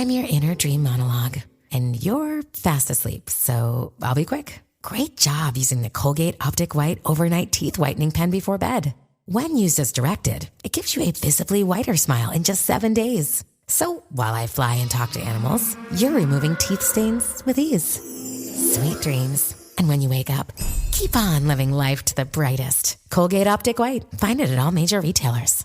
I'm your inner dream monologue, and you're fast asleep, so I'll be quick. Great job using the Colgate Optic White Overnight Teeth Whitening Pen before bed. When used as directed, it gives you a visibly whiter smile in just 7 days. So while I fly and talk to animals, you're removing teeth stains with ease. Sweet dreams. And when you wake up, keep on living life to the brightest. Colgate Optic White. Find it at all major retailers.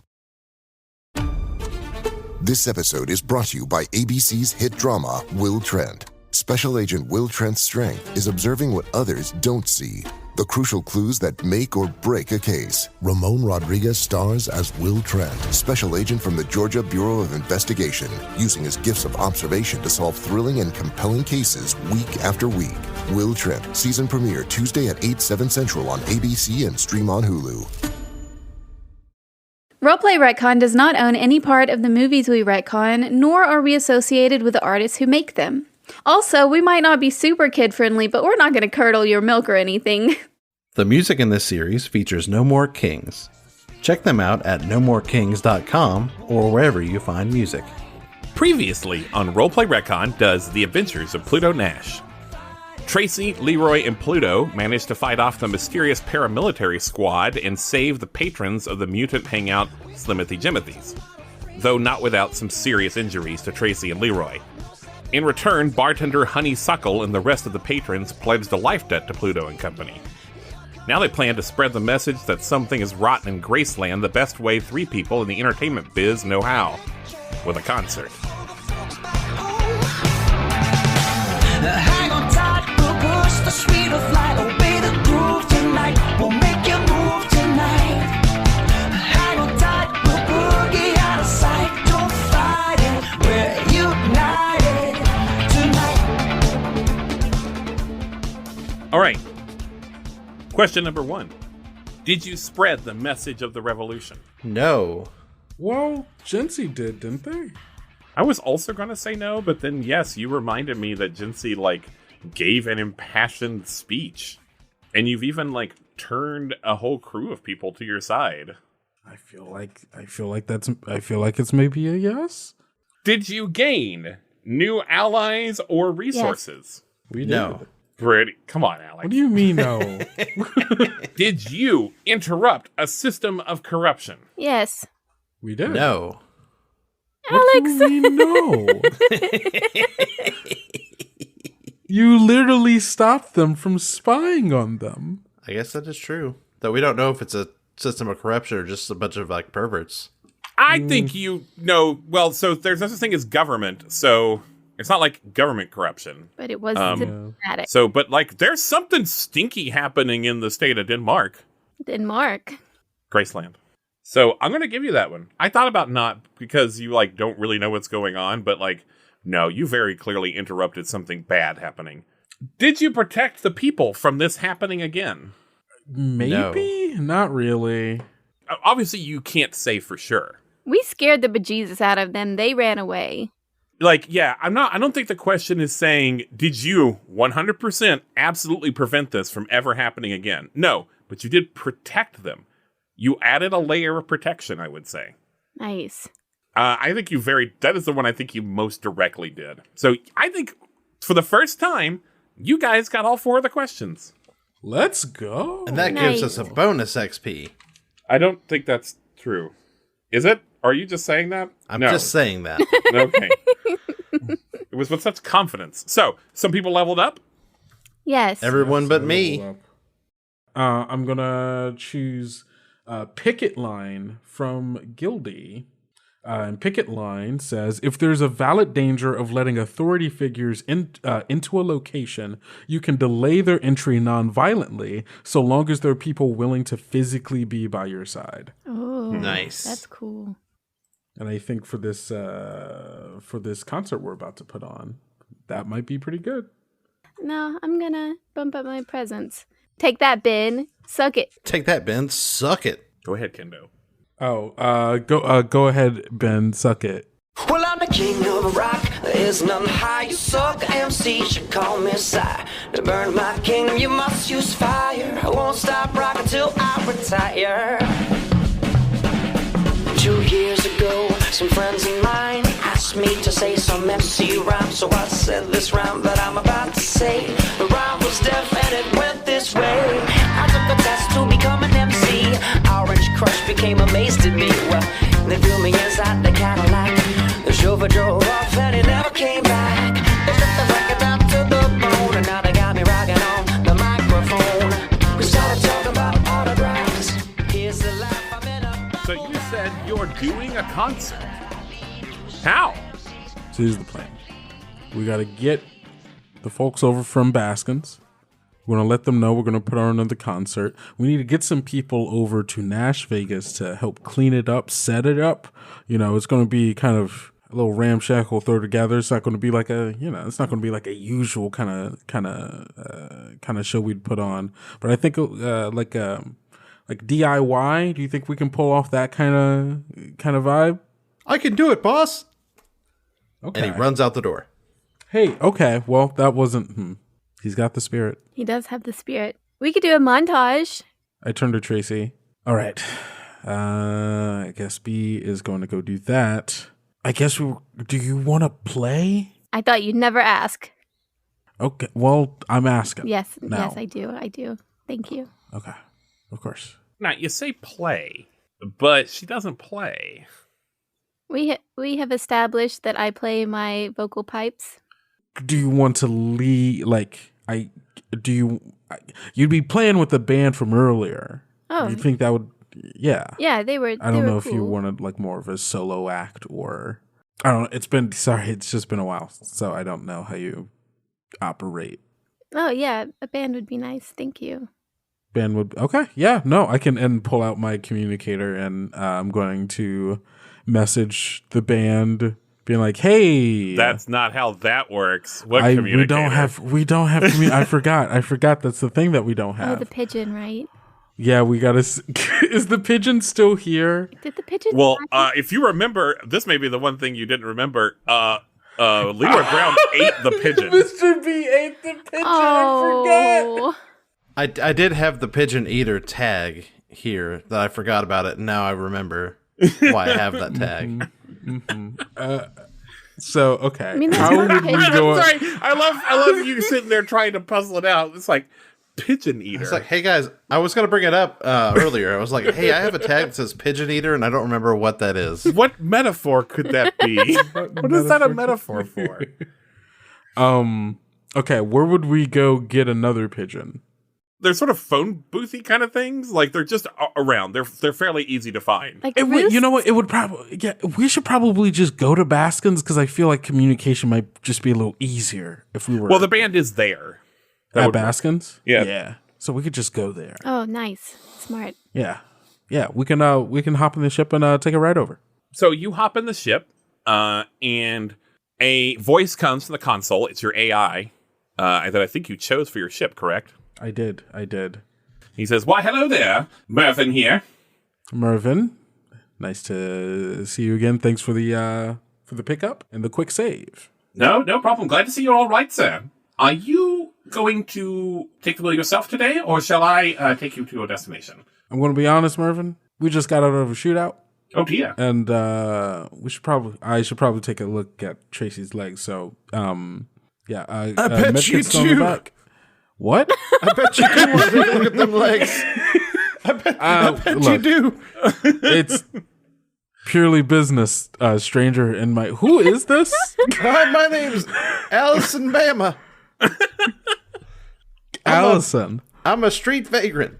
This episode is brought to you by ABC's hit drama, Will Trent. Special Agent Will Trent's strength is observing what others don't see. The crucial clues that make or break a case. Ramon Rodriguez stars as Will Trent, special agent from the Georgia Bureau of Investigation, using his gifts of observation to solve thrilling and compelling cases week after week. Will Trent, season premiere Tuesday at 8/7 Central on ABC and stream on Hulu. Roleplay Retcon does not own any part of the movies we retcon, nor are we associated with the artists who make them. Also, we might not be super kid-friendly, but we're not going to curdle your milk or anything. The music in this series features No More Kings. Check them out at nomorekings.com or wherever you find music. Previously on Roleplay Retcon does The Adventures of Pluto Nash. Tracy, Leroy, and Pluto manage to fight off the mysterious paramilitary squad and save the patrons of the mutant hangout Slimothy Jimothy's, though not without some serious injuries to Tracy and Leroy. In return, bartender Honeysuckle and the rest of the patrons pledged a life debt to Pluto and company. Now they plan to spread the message that something is rotten in Graceland the best way 3 people in the entertainment biz know how, with a concert. Hang on tight, we'll push the speed of light, obey the groove tonight, we'll make you move tonight. Hang on tight, we'll boogie out of sight, don't fight it, we're united tonight. All right. Question number 1. Did you spread the message of the revolution? No. Well, Jinsey did, didn't they? I was also going to say no, but then yes, you reminded me that Jinsey, gave an impassioned speech. And you've even, turned a whole crew of people to your side. I feel like it's maybe a yes. Did you gain new allies or resources? Yes. We did. No. Pretty. Come on, Alex. What do you mean, no? Did you interrupt a system of corruption? Yes. We did. No. What do you mean, no? You literally stopped them from spying on them. I guess that is true. Though we don't know if it's a system of corruption or just a bunch of perverts. I think you know. Well, so there's no such thing as government, so it's not like government corruption. But it was diplomatic. So, but there's something stinky happening in the state of Denmark. Graceland. So I'm going to give you that one. I thought about not because you don't really know what's going on, but no, you very clearly interrupted something bad happening. Did you protect the people from this happening again? Maybe? No. Not really. Obviously, you can't say for sure. We scared the bejesus out of them. They ran away. I don't think the question is saying, did you 100% absolutely prevent this from ever happening again? No, but you did protect them. You added a layer of protection, I would say. Nice. I think that is the one I think you most directly did. So I think for the first time, you guys got all 4 of the questions. Let's go. And that gives us a bonus XP. I don't think that's true. Is it? Are you just saying that? I'm just saying that. Okay. It was with such confidence. So, some people leveled up? Yes. Everyone but me. I'm going to choose Picket Line from Gildy. And Picket Line says, if there's a valid danger of letting authority figures into a location, you can delay their entry non-violently so long as there are people willing to physically be by your side. Oh, nice. That's cool. And I think for this concert we're about to put on, that might be pretty good. No, I'm going to bump up my presence. Take that, Ben. Suck it. Take that, Ben. Suck it. Go ahead, Kendo. Oh, go ahead, Ben. Suck it. Well, I'm the king of rock. There's nothing high. You suck, MC should call me Psy. To burn my kingdom, you must use fire. I won't stop rocking till I retire. 2 years ago, some friends of mine asked me to say some MC rhyme, so I said this rhyme that I'm about to say. The rhyme was deaf and it went this way. I took the test to become an MC. Orange Crush became amazed at me. Well, they flew me inside the Cadillac. The chauffeur drove off and he never came back. They stripped the record down to the bone, and now they got me rocking on the microphone. We started talking about autographs. Here's the life I'm in a. So you said you're doing a concert. How? So here's the plan. We got to get the folks over from Baskins. We're going to let them know we're going to put on another concert. We need to get some people over to NashVegas to help clean it up, set it up. You know, it's going to be kind of a little ramshackle throw together. It's not going to be like a, you know, it's not going to be like a usual kind of show we'd put on. But I think like DIY. Do you think we can pull off that kind of vibe? I can do it, boss. Okay. And he runs out the door. Hey, okay. Well, that wasn't. He's got the spirit. He does have the spirit. We could do a montage. I turned to Tracy. All right. I guess B is going to go do that. I guess do you want to play? I thought you'd never ask. Okay. Well, I'm asking. Yes, now. yes, I do. Thank you. Okay. Of course. Now, you say play, but she doesn't play. We have established that I play my vocal pipes. Do you want to lead? You'd be playing with the band from earlier. Oh, Do you think that would? Yeah. Yeah, they were. I don't know if cool. you wanted like more of a solo act or I don't know. It's just been a while, so I don't know how you operate. Oh yeah, a band would be nice. Thank you. Band would okay. Yeah, no, I can and pull out my communicator and I'm going to message the band, being like, "Hey, That's not how that works. What we communicator? don't have I forgot. That's the thing that we don't have. Oh, the pigeon, right? Yeah, we gotta. Is the pigeon still here? Did the pigeon? Well, die? if you remember, this may be the one thing you didn't remember. Leroy Brown ate the pigeon. Mr. B ate the pigeon. Oh, I did have the pigeon eater tag here that I forgot about it, and now I remember why I have that tag. So okay, I mean, how would we go? I'm sorry. I love you sitting there trying to puzzle it out. It's like pigeon eater. It's like, hey guys, I was gonna bring it up earlier. I was like, hey, I have a tag that says pigeon eater, and I don't remember what that is. What metaphor could that be? What is that a metaphor for? Okay, where would we go get another pigeon? They're sort of phone boothy kind of things. Like they're just around. They're fairly easy to find. like You know what? It would probably we should probably just go to Baskins because I feel like communication might just be a little easier if we were. Well, the band is there. That at would work. Baskins. Yeah. yeah. So we could just go there. Oh, nice, smart. Yeah, we can hop in the ship and take a ride over. So you hop in the ship, and a voice comes from the console. It's your AI that I think you chose for your ship, correct? I did. He says, "Why, hello there, Mervyn here." Mervyn, nice to see you again. Thanks for the pickup and the quick save. No problem. Glad to see you're all right, sir. Are you going to take the wheel yourself today, or shall I take you to your destination? I'm going to be honest, Mervyn. We just got out of a shootout, Oh dear. and I should probably take a look at Tracy's legs. So, yeah, I bet you medkit's on the do. back. What? I bet you do want to look at them legs. I bet you do. It's purely business, stranger. And who is this? My name's Allison Bama. Allison. I'm a street vagrant.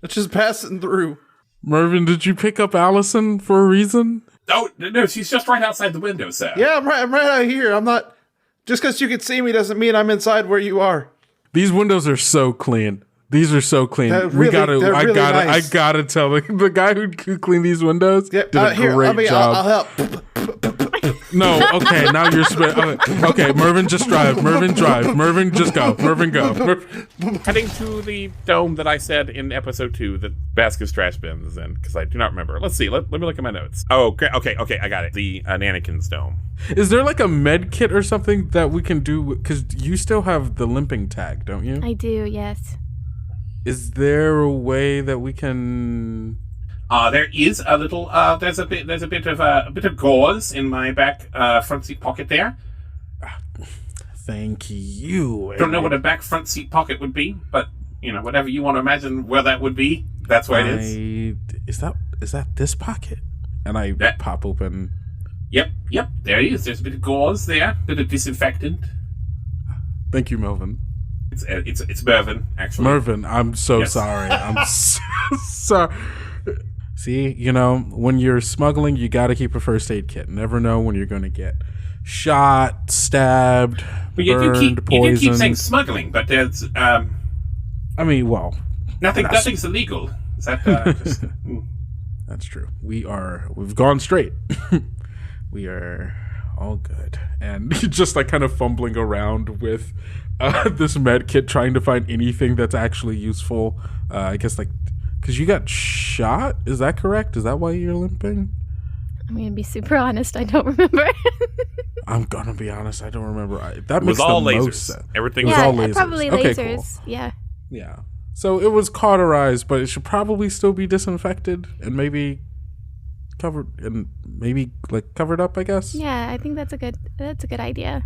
It's just passing through. Mervyn, did you pick up Allison for a reason? Oh no, she's just right outside the window, sir. Yeah, I'm right out here. I'm not. Just because you can see me doesn't mean I'm inside where you are. These windows are so clean. These are so clean. They're really nice. I gotta tell the guy who cleaned these windows did a great job. I'll help. No, okay, now you're okay, Mervyn, just drive. Mervyn, drive. Mervyn, just go. Mervyn, go. Heading to the dome that I said in episode 2 that Baskins Trash Bin is in, because I do not remember. Let's see. Let me look at my notes. Oh, okay, I got it. The Nannikins Dome. Is there like a med kit or something that we can do? Because you still have the limping tag, don't you? I do, yes. Is there a way that we can There is a little. There's a bit of gauze in my back front seat pocket there. Thank you. Don't know what a back front seat pocket would be, but whatever you want to imagine where that would be, that's where it is. Is that this pocket? And I pop open. Yep. There it is. There's a bit of gauze there, a bit of disinfectant. Thank you, Melvin. It's Mervin, actually. Mervin, I'm so sorry. I'm so sorry. See, when you're smuggling, you got to keep a first aid kit. Never know when you're going to get shot, stabbed, burned, poisoned. You do keep saying smuggling, but there's... nothing's illegal. Is that just... That's true. We've gone straight. We are all good. And just kind of fumbling around with this med kit, trying to find anything that's actually useful. I guess because you got shot? Is that correct? Is that why you're limping? I'm going to be super honest. I don't remember. I'm going to be honest. I don't remember. That makes the most sense. Everything was all lasers. Probably okay, lasers. Cool. Yeah. Yeah. So it was cauterized, but it should probably still be disinfected and maybe covered covered up, I guess. Yeah, I think that's a good idea.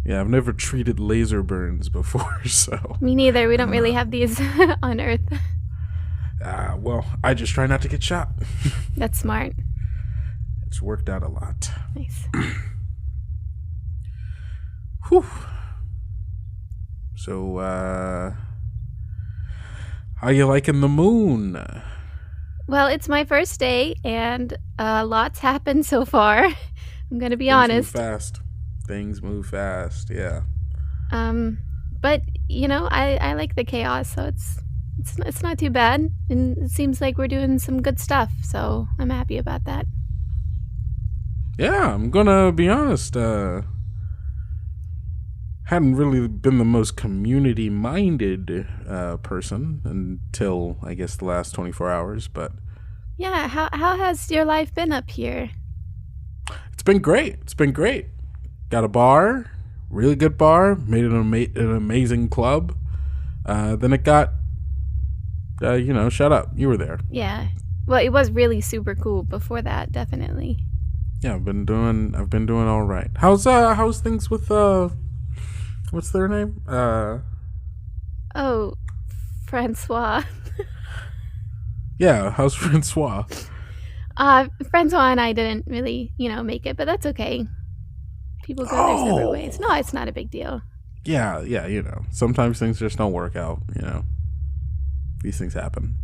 Yeah, I've never treated laser burns before, so. Me neither. We don't really have these on Earth. Well, I just try not to get shot. That's smart. It's worked out a lot. Nice. Whew. So, how you liking the moon? Well, it's my first day, and lots happened so far. I'm gonna be honest. Things move fast. Yeah. But I like the chaos, so it's not too bad, and it seems like we're doing some good stuff. So I'm happy about that. Yeah, I'm gonna be honest. Hadn't really been the most community-minded person until, I guess, the last 24 hours, but... Yeah, how has your life been up here? It's been great. Got a bar, really good bar, made it an amazing club. Then it got, shut up. You were there. Yeah. Well, it was really super cool before that, definitely. Yeah, I've been doing all right. How's things with, what's their name? Francois. Yeah, how's Francois? Francois and I didn't really, make it, but that's okay. People go their separate ways. No, it's not a big deal. Yeah, sometimes things just don't work out, These things happen.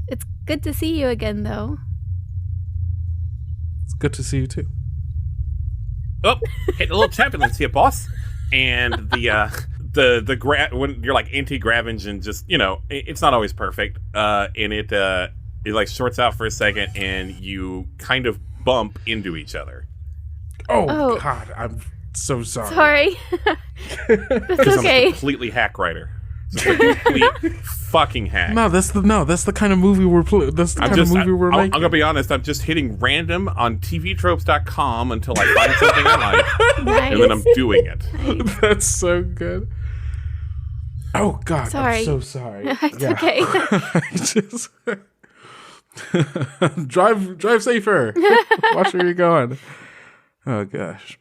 It's good to see you again, though. It's good to see you, too. Oh, hitting a little turbulence here, boss. And when you're like anti-grav engine, just it's not always perfect, and it shorts out for a second, and you kind of bump into each other. Oh. God, I'm so sorry. Sorry. That's okay. I'm a completely hack writer. Complete fucking hack. No, that's the kind of movie we're making. I'm gonna be honest. I'm just hitting random on tvtropes.com until I find something I like, Nice. and then I'm doing it. Nice. That's so good. Oh God, Sorry. I'm so sorry. It's okay. Just drive safer. Watch where you're going. Oh gosh.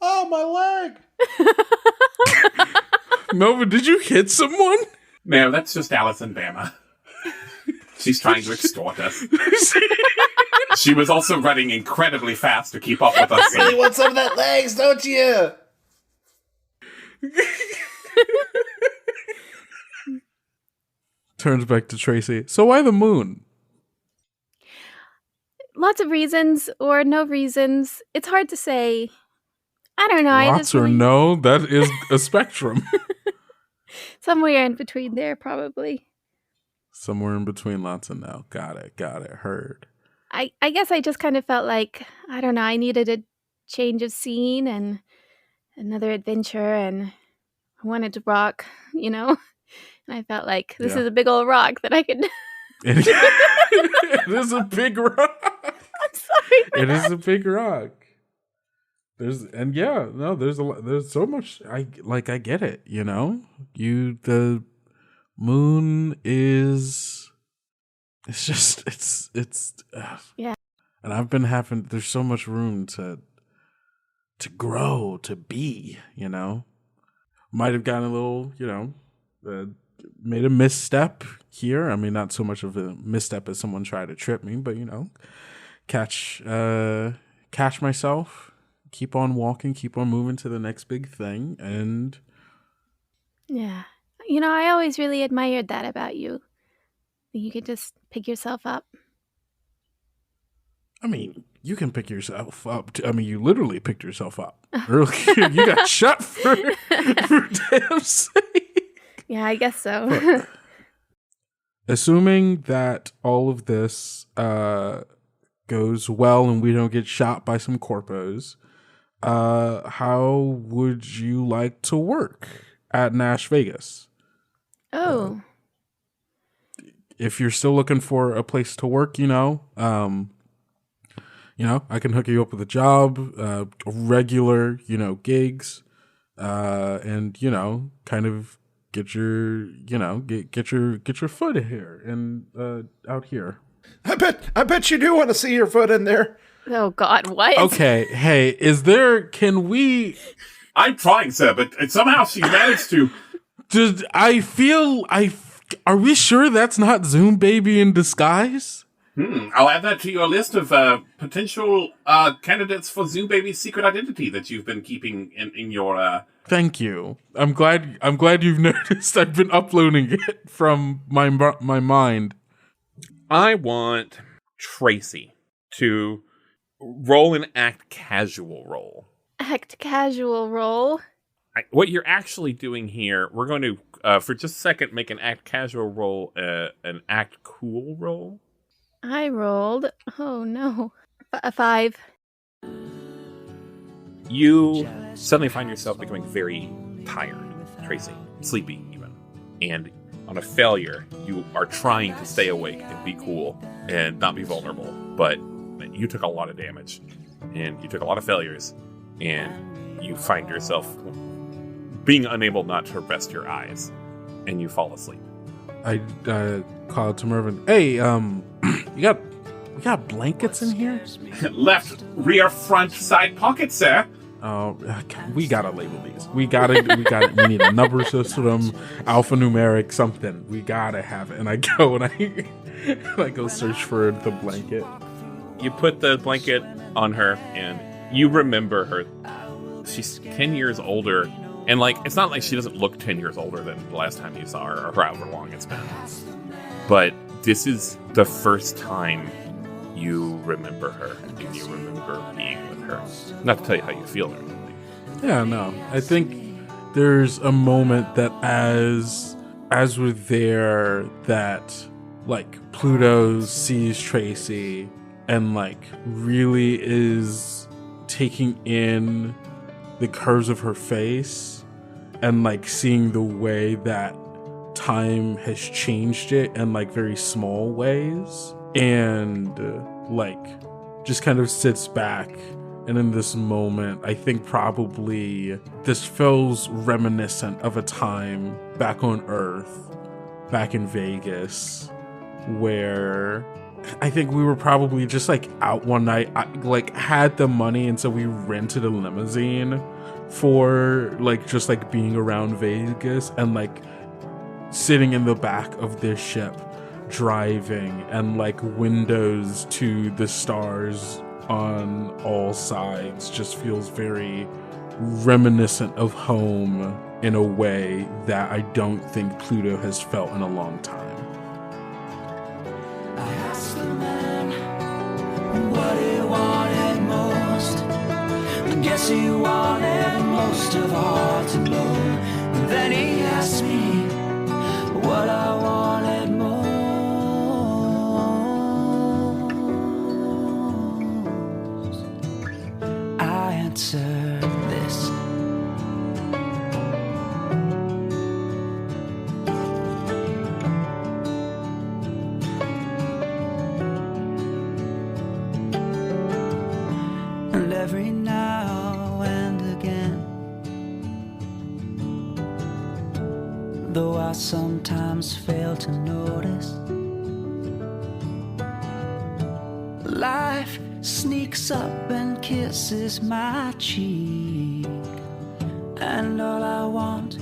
Oh, my leg. Melvin, did you hit someone? No, that's just Allison Bama. She's trying to extort us. She was also running incredibly fast to keep up with us. Really want some of that legs, don't you? Turns back to Tracy. So why the moon? Lots of reasons or no reasons. It's hard to say. I don't know. Lots or no? That is a spectrum. Somewhere in between there, probably. Somewhere in between lots and no. Got it. Heard. I guess I just kind of felt like, I don't know, I needed a change of scene and another adventure, and I wanted to rock, And I felt like this is a big old rock that I could... It is a big rock. I'm sorry for It that. is a big rock. There's so much. I get it. The moon is It's just it's Yeah. and I've been having there's so much room to grow, to be, might have gotten a little, made a misstep here. I mean, not so much of a misstep as someone tried to trip me, but catch myself, keep on walking, keep on moving to the next big thing. And Yeah. I always really admired that about you. You could just pick yourself up. I mean, you can pick yourself up. I mean, you literally picked yourself up earlier. You got shot for damn sake. Yeah, I guess so. But, assuming that all of this goes well and we don't get shot by some corpos, how would you like to work at NashVegas? Oh. If you're still looking for a place to work, I can hook you up with a job, regular, gigs, and kind of get your, get your foot in here and out here. I bet you do want to see your foot in there. Oh God, what? Okay, hey, can we? I'm trying, sir, but somehow she managed to. Are we sure that's not Zoom Baby in disguise? I'll add that to your list of potential candidates for Zoom Baby's secret identity that you've been keeping in your. Thank you. I'm glad you've noticed. I've been uploading it from my mind. I want Tracy to roll an act casual roll. Act casual roll. What you're actually doing here, we're going to, for just a second, make an act casual roll, an act cool roll. I rolled. Oh no. A 5. You suddenly find yourself becoming very tired, Tracy, sleepy even. And on a failure, you are trying to stay awake and be cool and not be vulnerable. But you took a lot of damage and you took a lot of failures and you find yourself being unable not to rest your eyes and you fall asleep. I called to Mervin. Hey, we got blankets in here? Left, rear, front, side pocket, sir. Oh, we gotta label these. We need a number system, alphanumeric, something. We gotta have it. And I go and I go search for the blanket. You put the blanket on her and you remember her. She's 10 years older. And it's not like she doesn't look 10 years older than the last time you saw her or however long it's been. But this is the first time you remember her and you remember being with her. Not to tell you how you feel or anything. Yeah, no. I think there's a moment that as we're there that Pluto sees Tracy and really is taking in the curves of her face and seeing the way that time has changed it in very small ways and just kind of sits back. And in this moment, I think probably this feels reminiscent of a time back on Earth, back in Vegas, where I think we were probably just out one night, had the money, and so we rented a limousine for just being around Vegas and sitting in the back of this ship, driving, and windows to the stars on all sides just feels very reminiscent of home in a way that I don't think Pluto has felt in a long time. I asked the man what he wanted most. I guess he wanted most of all to know. And then he asked me what I wanted most. I answered this. And every now and again, though I sometimes fail to notice, wife sneaks up and kisses my cheek, and all I want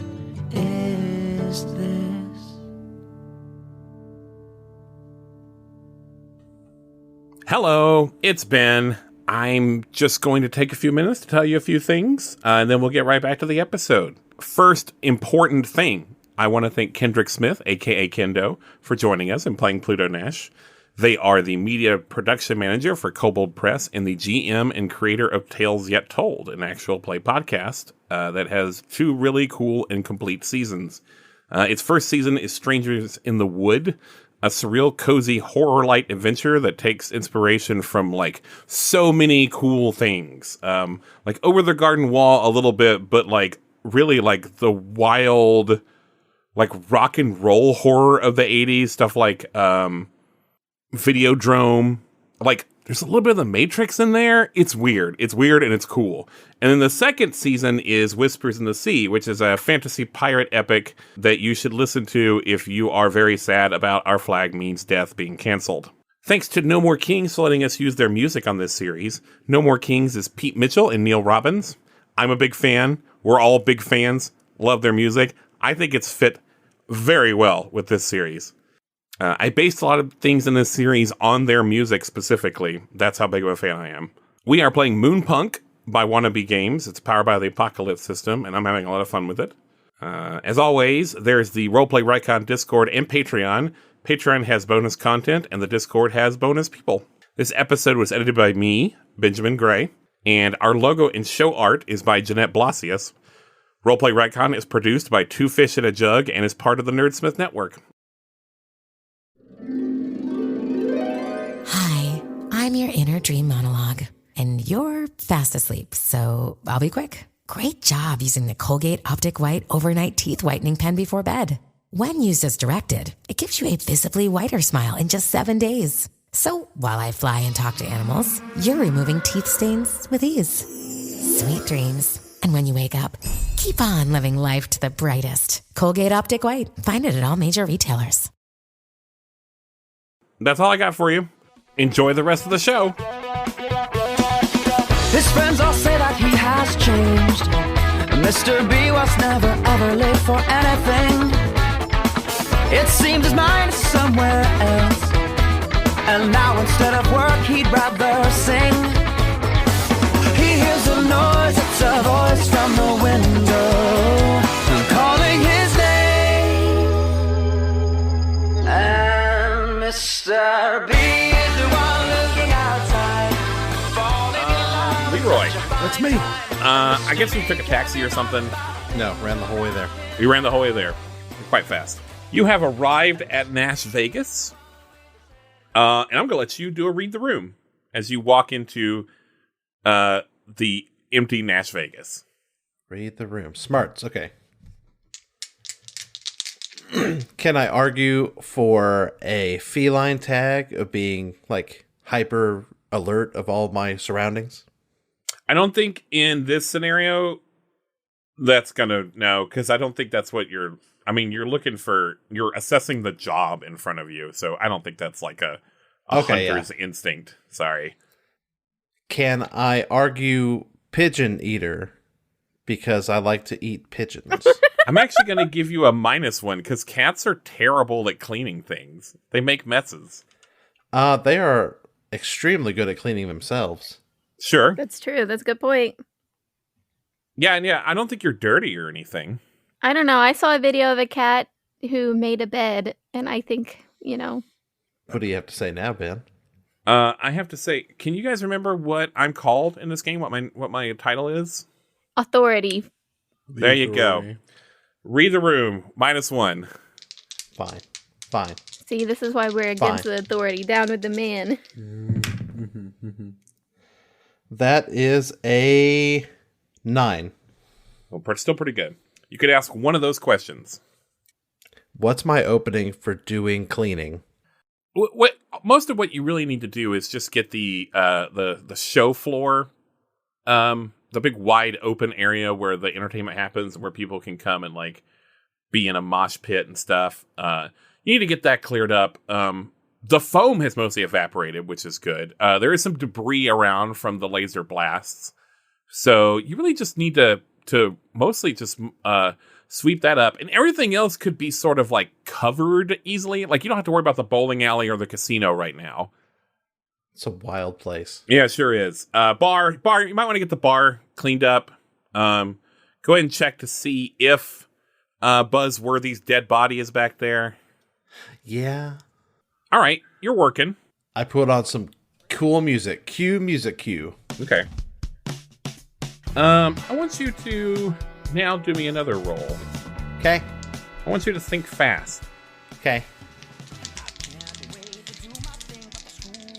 is this. Hello, it's Ben. I'm just going to take a few minutes to tell you a few things, and then we'll get right back to the episode. First important thing, I want to thank Kendrick Smith, aka Kendo, for joining us and playing Pluto Nash. They are the media production manager for Kobold Press and the GM and creator of Tales Yet Told, an actual play podcast that has 2 really cool and complete seasons. Its first season is Strangers in the Wood, a surreal, cozy, horror-light adventure that takes inspiration from, like, so many cool things. Like, Over the Garden Wall a little bit, but, like, really, like, the wild, like, rock and roll horror of the 80s. Stuff like, Videodrome. Like, there's a little bit of the Matrix in there. It's weird. It's weird and it's cool. And then the second season is Whispers in the Sea, which is a fantasy pirate epic that you should listen to if you are very sad about Our Flag Means Death being canceled. Thanks to No More Kings for letting us use their music on this series. No More Kings is Pete Mitchell and Neil Robbins. I'm a big fan. We're all big fans. Love their music. I think it's fit very well with this series. I based a lot of things in this series on their music specifically. That's how big of a fan I am. We are playing Moonpunk by Wannabe Games. It's powered by the Apocalypse system, and I'm having a lot of fun with it. As always, there's the Roleplay Retcon Discord and Patreon. Patreon has bonus content, and the Discord has bonus people. This episode was edited by me, Benjamin Gray, and our logo and show art is by Jeanette Blasius. Roleplay Retcon is produced by Two Fish in a Jug and is part of the Nerdsmith Network. Hi, I'm your inner dream monologue, and you're fast asleep, so I'll be quick. Great job using the Colgate Optic White Overnight Teeth Whitening Pen before bed. When used as directed, it gives you a visibly whiter smile in just 7 days. So while I fly and talk to animals, you're removing teeth stains with ease. Sweet dreams. And when you wake up, keep on living life to the brightest. Colgate Optic White. Find it at all major retailers. That's all I got for you. Enjoy the rest of the show. His friends all say that he has changed. Mr. B was never ever late for anything. It seems his mind is somewhere else, and now instead of work he'd rather sing. He hears a noise, it's a voice from the window calling his name. And Mr. B is the one looking outside, falling in love. Leroy, That's me. I guess you took a taxi or something. No, ran the whole way there. You ran the whole way there. Quite fast. You have arrived at NashVegas. And I'm going to let you do a read the room as you walk into the empty NashVegas. Read the room. Smarts. Okay. Can I argue for a feline tag of being like hyper alert of all my surroundings? I don't think in this scenario that's going to, no, because I don't think that's what you're assessing the job in front of you. So I don't think that's like a hunter's instinct. Sorry. Can I argue pigeon eater because I like to eat pigeons? I'm actually going to give you a -1 because cats are terrible at cleaning things. They make messes. They are extremely good at cleaning themselves. Sure. That's true. That's a good point. Yeah, and I don't think you're dirty or anything. I don't know. I saw a video of a cat who made a bed, and I think, What do you have to say now, Ben? I have to say, can you guys remember what I'm called in this game? What my title is? authority. There you go. Read the room. -1. Fine. See, this is why we're against the authority. Down with the man. That is a 9. Well, still pretty good. You could ask one of those questions. What's my opening for doing cleaning? What most of what you really need to do is just get the show floor, the big wide open area where the entertainment happens, where people can come and like be in a mosh pit and stuff. You need to get that cleared up. The foam has mostly evaporated, which is good. There is some debris around from the laser blasts. So you really just need to mostly just sweep that up. And everything else could be sort of like covered easily. Like you don't have to worry about the bowling alley or the casino right now. It's a wild place. Yeah, it sure is. Bar, you might want to get the bar cleaned up. Go ahead and check to see if Buzzworthy's dead body is back there. Yeah. All right, you're working. I put on some cool music. Cue music cue. Okay. I want you to now do me another roll. Okay. I want you to think fast. Okay.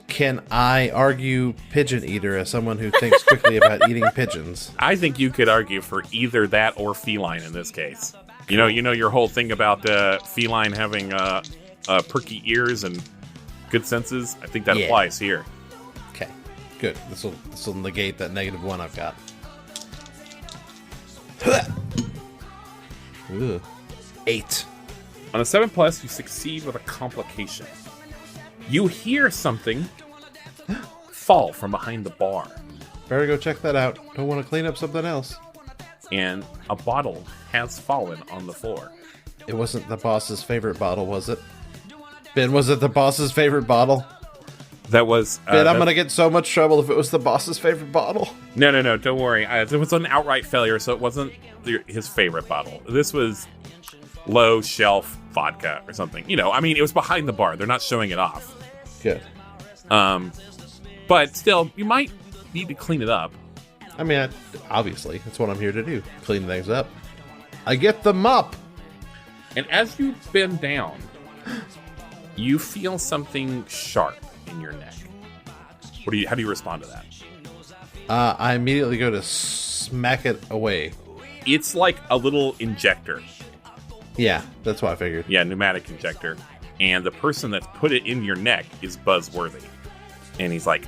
Can I argue pigeon eater as someone who thinks quickly about eating pigeons? I think you could argue for either that or feline in this case. You know your whole thing about feline having perky ears and good senses. I think that applies here. Okay, good. This will negate that -1 I've got. Ugh. 8. On a 7+, you succeed with a complication. You hear something fall from behind the bar. Better go check that out. Don't want to clean up something else. And a bottle has fallen on the floor. It wasn't the boss's favorite bottle, was it? Ben, was it the boss's favorite bottle? That was... Ben, I'm going to get in so much trouble if it was the boss's favorite bottle. No, don't worry. It was an outright failure, so it wasn't his favorite bottle. This was low shelf vodka or something. It was behind the bar. They're not showing it off. Good. But still, you might need to clean it up. I mean, obviously, that's what I'm here to do. Clean things up. I get the mop. And as you bend down, you feel something sharp in your neck. How do you respond to that? I immediately go to smack it away. It's like a little injector. Yeah, that's what I figured. Yeah, pneumatic injector. And the person that's put it in your neck is Buzzworthy. And he's like,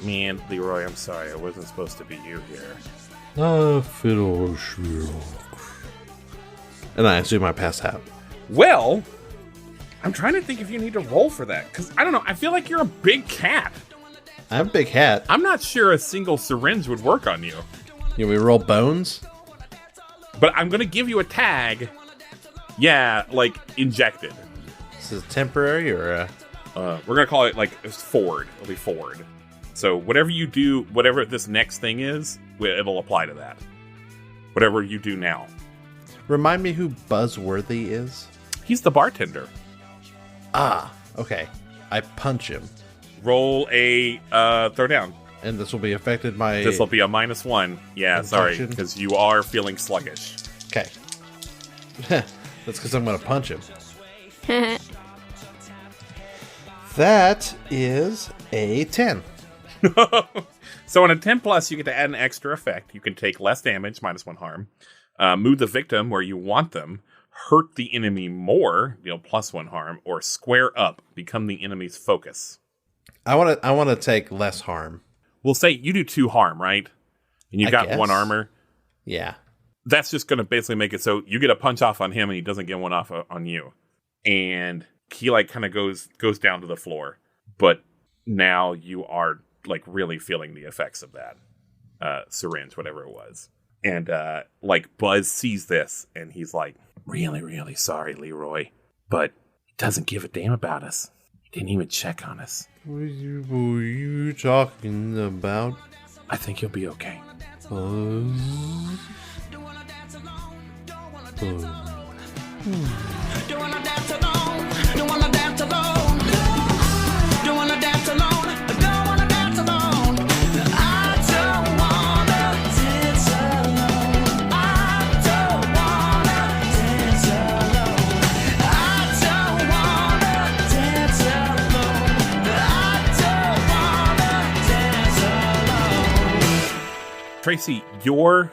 man, Leroy, I'm sorry. I wasn't supposed to be you here. And I assume I pass out. Well, I'm trying to think if you need to roll for that. Because, I don't know, I feel like you're a big cat. I'm a big hat. I'm not sure a single syringe would work on you. You want me to roll bones? But I'm going to give you a tag. Yeah, like, injected. This is temporary or... We're going to call it, like, forward. It'll be forward. So whatever you do, whatever this next thing is, it'll apply to that. Whatever you do now. Remind me who Buzzworthy is? He's the bartender. Ah, okay. I punch him. Roll a throw down. And this will be affected by... This will be a -1. Yeah, sorry, Infection. because you are feeling sluggish. Okay. That's because I'm going to punch him. That is a 10. So on a 10+, you get to add an extra effect. You can take less damage, -1 harm. Move the victim where you want them. Hurt the enemy more, +1 harm. Or square up, become the enemy's focus. I want to take less harm. We'll say you do 2 harm, right? And you've got 1 armor. Yeah. That's just going to basically make it so you get a punch off on him and he doesn't get one off on you. And he kind of goes down to the floor. But now you are really feeling the effects of that syringe, whatever it was. And Buzz sees this and he's like, really, really sorry, Leroy. But he doesn't give a damn about us. He didn't even check on us. What are you talking about? I think you'll be okay. Don't wanna dance alone. Don't wanna dance alone. Don't wanna dance alone. Don't wanna dance alone. I don't wanna dance alone. I don't wanna dance alone. I don't wanna dance alone. I don't wanna dance alone. Tracy, you're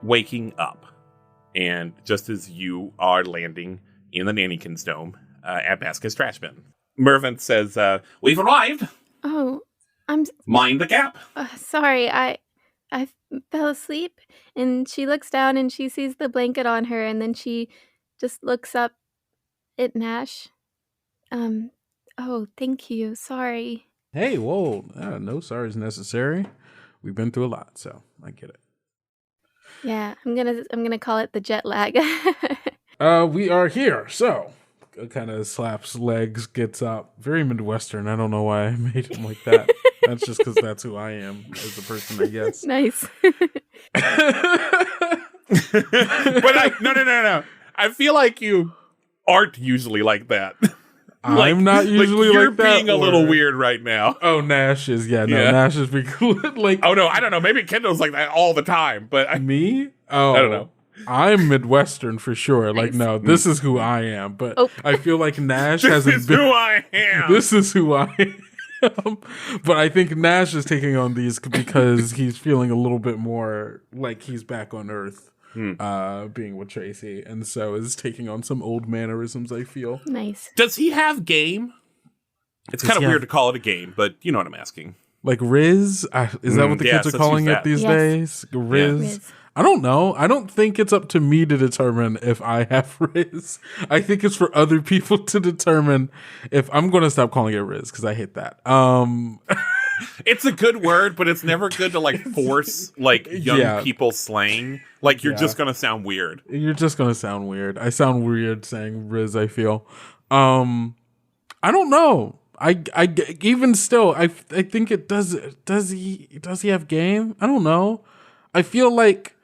waking up. And just as you are landing in the Nannykins Dome at Baskins Trash Bin, Mervyn says, we've arrived. Oh, I'm Mind the gap. sorry. I fell asleep, and she looks down and she sees the blanket on her, and then she just looks up at Nash. Oh, thank you. Sorry. Hey, whoa. No sorries necessary. We've been through a lot, so I get it. Yeah, I'm gonna call it the jet lag. We are here, so kind of slaps legs, gets up. Very Midwestern. I don't know why I made him like that. That's just because that's who I am as a person, I guess. Nice. But no. I feel like you aren't usually like that. I'm not usually you're like that. being a little weird right now. Oh, Nash is, Yeah. Nash is being like. Oh no, I don't know. Maybe Kendall's like that all the time, but Me? Oh, I don't know. I'm Midwestern for sure. Like, Nice. no, this is who I am. But Oh. I feel like Nash this hasn't is been. who I am. This is who I am. But I think Nash is taking on these because he's feeling a little bit more like he's back on Earth, being with Tracy, and so is taking on some old mannerisms, I feel. Nice. Does he have game? It's kind of weird to call it a game, but you know what I'm asking. Like Riz? Is that what the yes, kids are let's calling use it that. these Yes. days? Riz? Riz. I don't know. I don't think it's up to me to determine if I have Riz. I think it's for other people to determine if I'm going to stop calling it Riz because I hate that. It's a good word, but it's never good to like force like young people slang. Like you're just gonna sound weird. You're just going to sound weird. I sound weird saying Riz, I feel. I don't know. I even still, I think it does he have game? I don't know. I feel like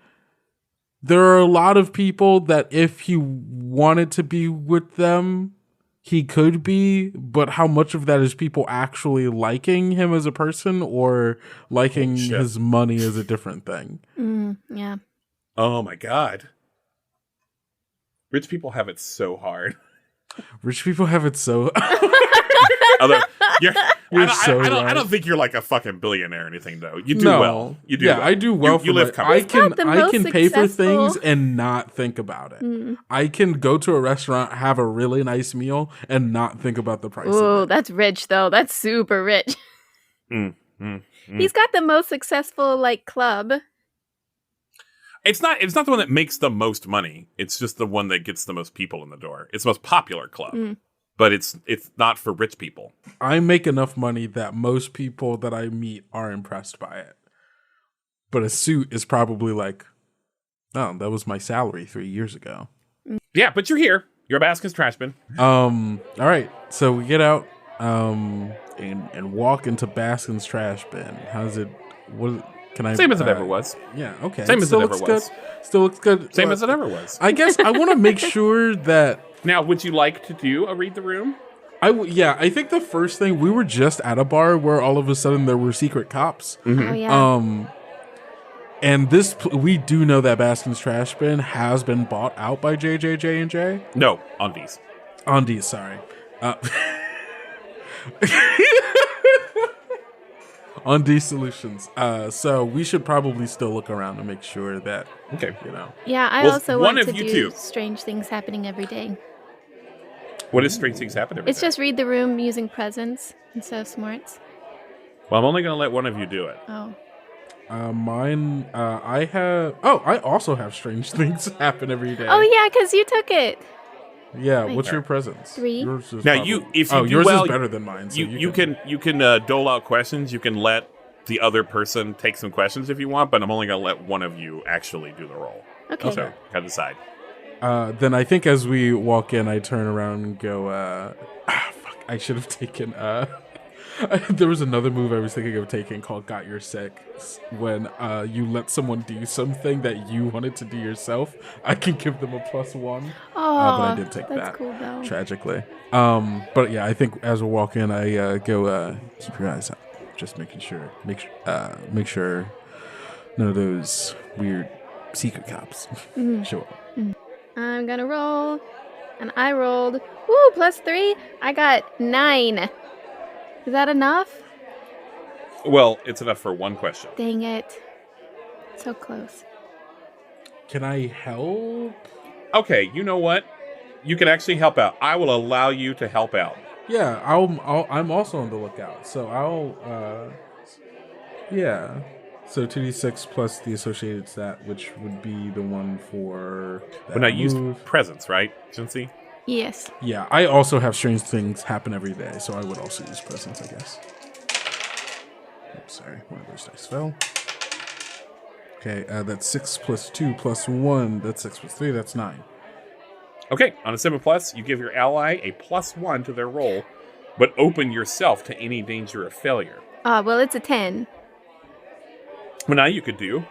there are a lot of people that if he wanted to be with them, he could be, but how much of that is people actually liking him as a person or liking his money is a different thing. Yeah. Oh my god. Rich people have it so hard. Rich people have it so. Although I don't think you're like a fucking billionaire or anything though. You do No. well. You do well. I do well. You live I can got the most pay for things successful- and not think about it. I can go to a restaurant, have a really nice meal, and not think about the price. Oh, of it. that's rich though. That's super rich. He's got the most successful like club. It's not the one that makes the most money. It's just the one that gets the most people in the door. It's the most popular club. But it's not for rich people. I make enough money that most people that I meet are impressed by it. But a suit is probably like, oh, that was my salary 3 years ago. Yeah, but you're here. You're a Baskins trash bin. All right, so we get out and walk into Baskins trash bin. How's it? What can I? Same as it ever was. Yeah. Okay. Same as it ever looks was. Good. Still looks good. Same as it ever was. I guess I want to make sure that. Now, would you like to do a read the room? I think the first thing, we were just at a bar where all of a sudden there were secret cops. Oh yeah. And we do know that Baskin's Trash Bin has been bought out by J&J. No, Undies. Undies, sorry. Undies Solutions. So we should probably still look around to make sure that, Okay. Yeah, I Well, also one want of to you do two. strange things happening every day. What is strange things happen every It's day? just read the room using presents instead of smarts. Well, I'm only going to let one of you do it. Oh. mine, I also have strange things happen every day. Oh yeah, because you took it. Yeah, Nice. what's your presents? 3. Yours is Now, probably- if you do yours well, is better than mine. So you can dole out questions. You can let the other person take some questions if you want, but I'm only going to let one of you actually do the roll. Okay. So, kind of decide. Then I think as we walk in, I turn around and go, fuck, I should have taken, there was another move I was thinking of taking called Got Your Sick. When you let someone do something that you wanted to do yourself, I can give them a +1. Oh, but I did take that's that, cool though. tragically. But yeah, I think as we walk in, I go, keep your eyes up. Just make sure none of those weird secret cops show up. I'm gonna roll, and I rolled. Woo, +3. I got 9. Is that enough? Well, it's enough for one question. Dang it. So close. Can I help? Okay, you know what? You can actually help out. I will allow you to help out. Yeah, I'm also on the lookout. So yeah. So 2d6 plus the associated stat, which would be the one for that But now use move. presents, right, Cincy? Yes. Yeah, I also have strange things happen every day, so I would also use presence, I guess. Oops, sorry, one of those dice fell. Okay, that's 6 plus 2 plus 1. That's 6 plus 3, that's 9. Okay, on a 7 plus, you give your ally a +1 to their roll, but open yourself to any danger of failure. Well, it's a 10. Well, now you could do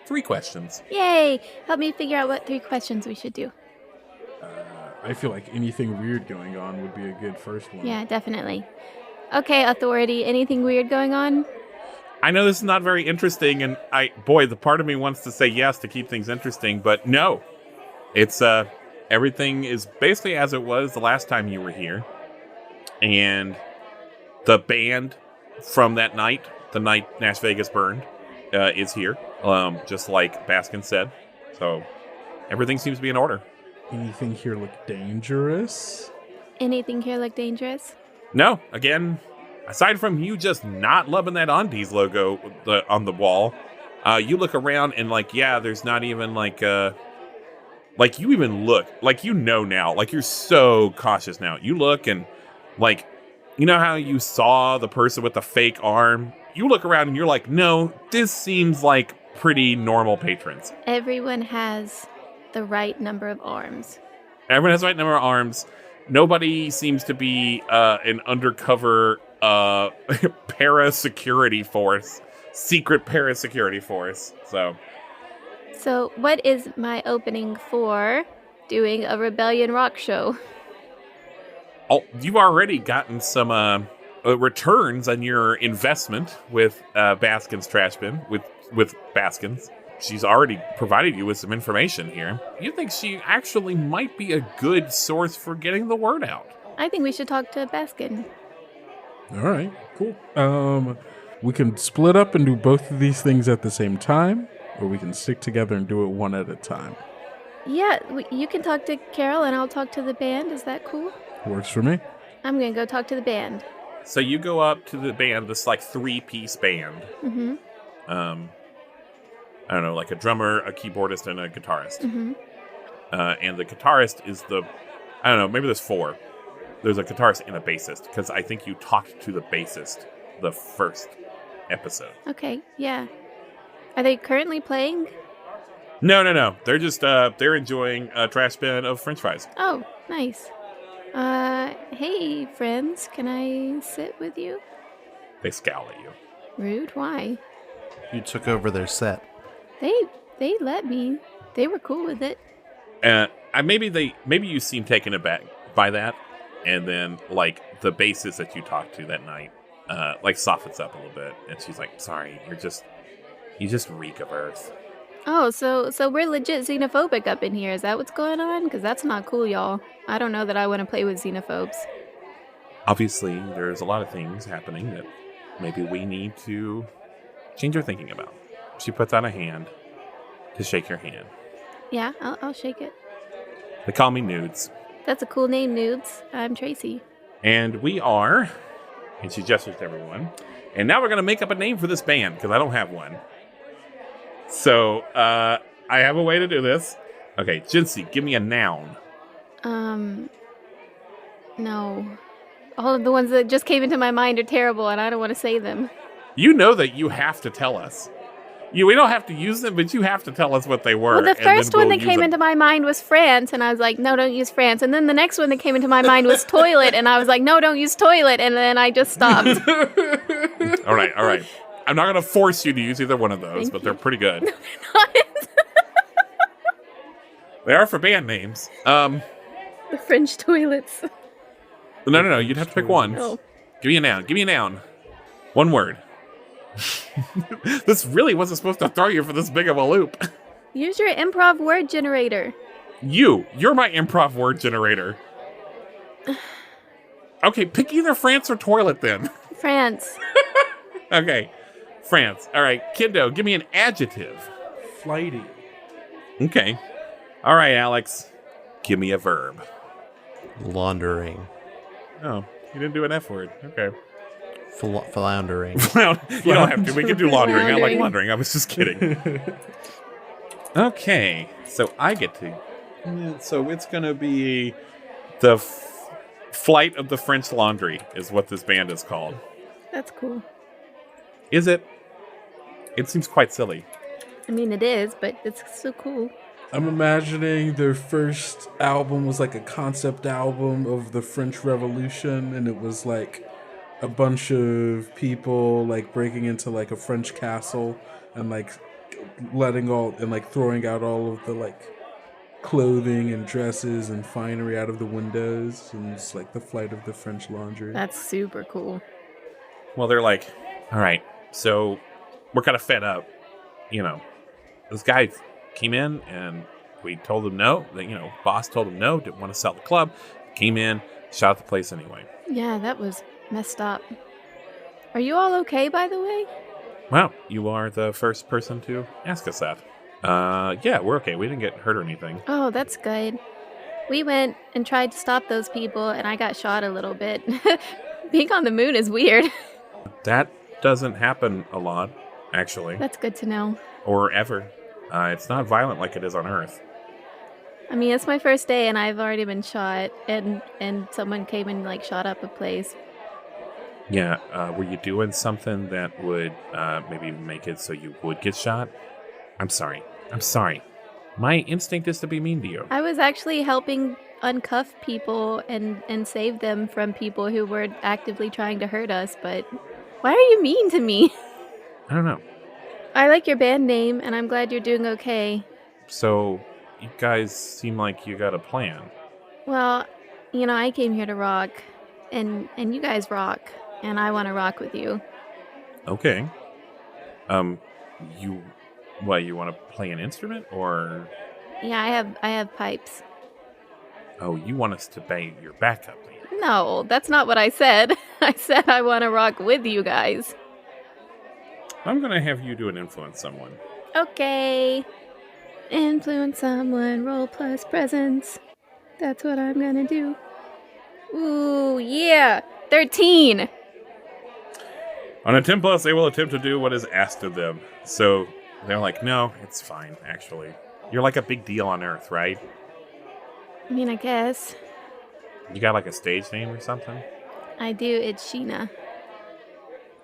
3 questions. Yay! Help me figure out what 3 questions we should do. I feel like anything weird going on would be a good first one. Yeah, definitely. Okay, authority. Anything weird going on? I know this is not very interesting, and the part of me wants to say yes to keep things interesting, but no. It's, everything is basically as it was the last time you were here. And the band from that night, the night NashVegas burned, is here, just like Baskins said. So everything seems to be in order. Anything here look dangerous? Anything here look dangerous? No, again, aside from you just not loving that Undies logo on the wall, you look around and there's not even you even look like now, like you're so cautious now. You look and you know how you saw the person with the fake arm? You look around and you're like, no, this seems like pretty normal patrons. Everyone has the right number of arms. Everyone has the right number of arms. Nobody seems to be an undercover para-security force, secret para-security force. So what is my opening for doing a Rebellion rock show? Oh, you've already gotten some returns on your investment with Baskins Trash Bin, with Baskins. She's already provided you with some information here. You think she actually might be a good source for getting the word out? I think we should talk to Baskin. All right, cool. We can split up and do both of these things at the same time, or we can stick together and do it one at a time. Yeah, you can talk to Carol and I'll talk to the band. Is that cool? Works for me. I'm going to go talk to the band. So you go up to the band, this 3-piece band. Mm-hmm. I don't know, like a drummer, a keyboardist, and a guitarist. Mm-hmm. And the guitarist is I don't know, maybe there's 4. There's a guitarist and a bassist, because I think you talked to the bassist the first episode. Okay, yeah. Are they currently playing? No. They're just, they're enjoying a trash bin of french fries. Oh, nice. Hey, friends, can I sit with you? They scowl at you. Rude, why? You took over their set. They let me. They were cool with it. Maybe you seem taken aback by that, and then the bassist that you talked to that night, softens up a little bit, and she's like, "Sorry, you just reek of Earth." Oh, so we're legit xenophobic up in here. Is that what's going on? Because that's not cool, y'all. I don't know that I want to play with xenophobes. Obviously, there's a lot of things happening that maybe we need to change our thinking about. She puts out a hand to shake your hand. Yeah, I'll shake it. They call me Nudes. That's a cool name, Nudes. I'm Tracy. And we are, and she gestures to everyone, and now we're going to make up a name for this band, because I don't have one. So, I have a way to do this. Okay, Jinsey, give me a noun. No. All of the ones that just came into my mind are terrible, and I don't want to say them. You know that you have to tell us. We don't have to use them, but you have to tell us what they were. Well, the first one that came into my mind was France, and I was like, no, don't use France. And then the next one that came into my mind was toilet, and I was like, no, don't use toilet. And then I just stopped. All right. I'm not going to force you to use either one of those, but they're pretty good. No, they're not. They are for band names. The French toilets. No. You'd have to pick one. No. Give me a noun. One word. This really wasn't supposed to throw you for this big of a loop. Use your improv word generator. You're my improv word generator. Okay, pick either France or toilet then. France. Okay, France. All right, Kendo, give me an adjective. Flighty. Okay. All right, Alex, give me a verb. Laundering. Oh, you didn't do an F word. Okay. Floundering. Well, you don't have to. We can do laundering. I like Floundering. laundering. I was just kidding. Okay, so I get to. So it's going to be The Flight of the French Laundry is what this band is called. That's cool. Is it? It seems quite silly. I mean, it is, but it's so cool. I'm imagining their first album was like a concept album of the French Revolution, and it was like a bunch of people like breaking into like a French castle and like throwing out all of the like clothing and dresses and finery out of the windows, and it's like the Flight of the French Laundry. That's super cool. Well, they're like, all right, so we're kind of fed up. This guy came in and we told him no. Boss told him no, didn't want to sell the club. Came in, shot the place anyway. Yeah, that was messed up. Are you all okay, by the way? Well, you are the first person to ask us that. Yeah, we're okay. We didn't get hurt or anything. Oh, that's good. We went and tried to stop those people, and I got shot a little bit. Being on the moon is weird. That doesn't happen a lot, actually. That's good to know. Or ever. It's not violent like it is on Earth. I mean, it's my first day, and I've already been shot, and someone came and, like, shot up a place. Yeah, were you doing something that would maybe make it so you would get shot? I'm sorry. My instinct is to be mean to you. I was actually helping uncuff people and save them from people who were actively trying to hurt us, but why are you mean to me? I don't know. I like your band name, and I'm glad you're doing okay. So, you guys seem like you got a plan. Well, I came here to rock, and you guys rock, and I want to rock with you. Okay. You want to play an instrument, or? Yeah, I have pipes. Oh, you want us to be your backup band? No, that's not what I said. I said I want to rock with you guys. I'm going to have you do an influence someone. Okay. Influence someone, roll plus presence. That's what I'm going to do. Ooh, yeah. 13. On a 10 plus, they will attempt to do what is asked of them. So they're like, no, it's fine, actually. You're like a big deal on Earth, right? I mean, I guess. You got like a stage name or something? I do. It's Sheena.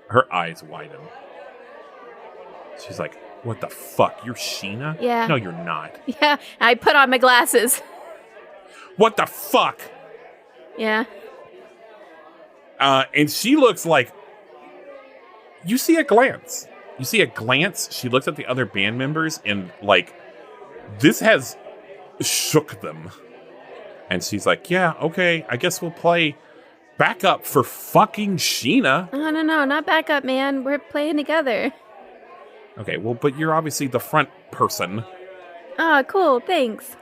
Her eyes widen. She's like, what the fuck? You're Sheena? Yeah. No, you're not. Yeah, I put on my glasses. What the fuck? Yeah. And she looks like... You see a glance. She looks at the other band members and, like, this has shook them. And she's like, yeah, okay, I guess we'll play backup for fucking Sheena. Oh, no, not backup, man. We're playing together. Okay, well, but you're obviously the front person. Oh, cool, thanks.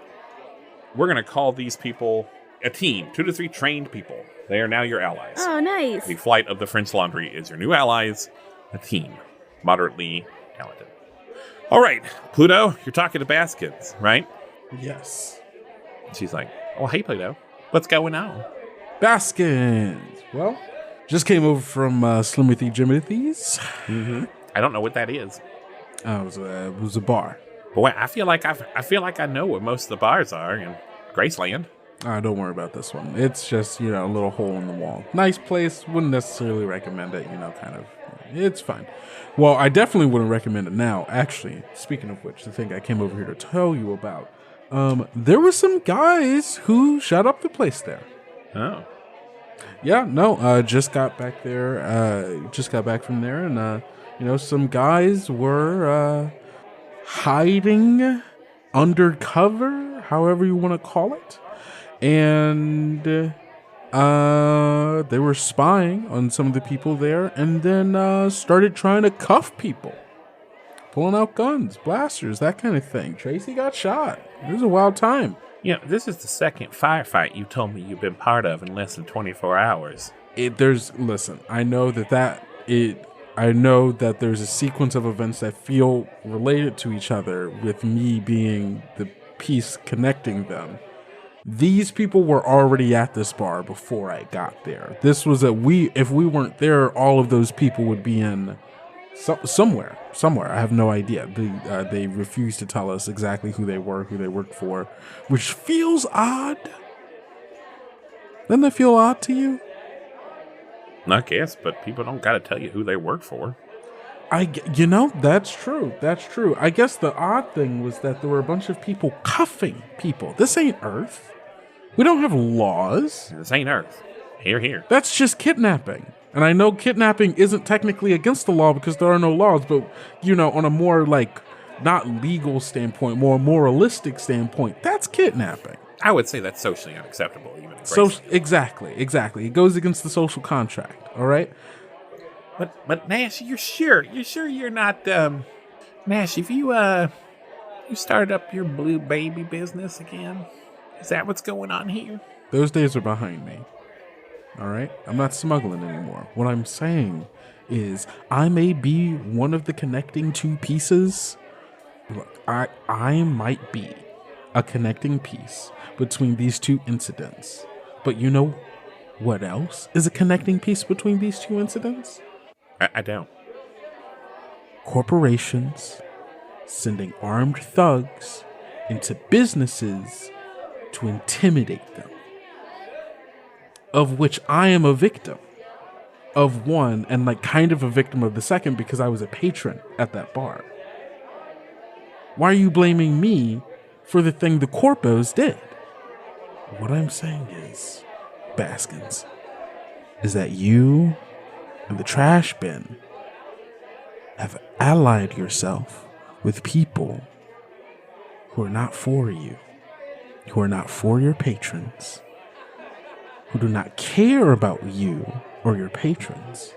We're going to call these people a team. 2 to 3 trained people. They are now your allies. Oh, nice. The Flight of the French Laundry is your new allies. A team. Moderately talented. All right, Pluto, you're talking to Baskins, right? Yes. She's like, oh, hey, Pluto. What's going on? Baskins. Well, just came over from Slimothy Jimothy's. Mm-hmm. I don't know what that is. It was a bar. Boy, I feel like I know where most of the bars are in Graceland. Don't worry about this one. It's just, a little hole in the wall. Nice place. Wouldn't necessarily recommend it, kind of. It's fine. Well, I definitely wouldn't recommend it now. Actually, speaking of which, the thing I came over here to tell you about, there were some guys who shot up the place there. Oh. Yeah, no, just got back there, just got back from there, and, some guys were, hiding undercover, however you want to call it. And they were spying on some of the people there, and then started trying to cuff people, pulling out guns, blasters, that kind of thing. Tracy got shot. It was a wild time. This is the second firefight you told me you've been part of in less than 24 hours. Listen, I know that there's a sequence of events that feel related to each other, with me being the piece connecting them. These people were already at this bar before I got there. This was if we weren't there, all of those people would be in somewhere. I have no idea. They refused to tell us exactly who they were, who they worked for, which feels odd. Doesn't that feel odd to you? I guess, but people don't got to tell you who they work for. That's true. That's true. I guess the odd thing was that there were a bunch of people cuffing people. This ain't Earth. We don't have laws. This ain't Earth. Here. That's just kidnapping. And I know kidnapping isn't technically against the law because there are no laws, but, on a more, not legal standpoint, more moralistic standpoint, that's kidnapping. I would say that's socially unacceptable. Even Exactly. It goes against the social contract, all right? But Nash, you're sure you're not, Nash, if you started up your blue baby business again, is that what's going on here? Those days are behind me. All right? I'm not smuggling anymore. What I'm saying is I may be one of the connecting two pieces. Look, I might be a connecting piece between these two incidents. But you know what else is a connecting piece between these two incidents? I don't. Corporations sending armed thugs into businesses to intimidate them. Of which I am a victim of one, and kind of a victim of the second because I was a patron at that bar. Why are you blaming me for the thing the corpos did? What I'm saying is, Baskins, is that you and the trash bin have allied yourself with people who are not for you, who are not for your patrons, who do not care about you or your patrons.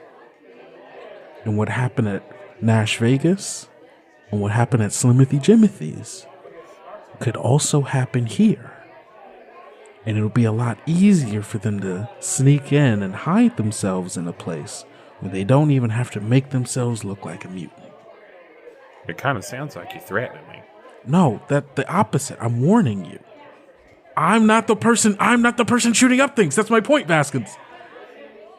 And what happened at NashVegas and what happened at Slimothy Jimothy's could also happen here. And it'll be a lot easier for them to sneak in and hide themselves in a place where they don't even have to make themselves look like a mutant. It kind of sounds like you're threatening me. No, the opposite. I'm warning you. I'm not the person shooting up things. That's my point, Baskins.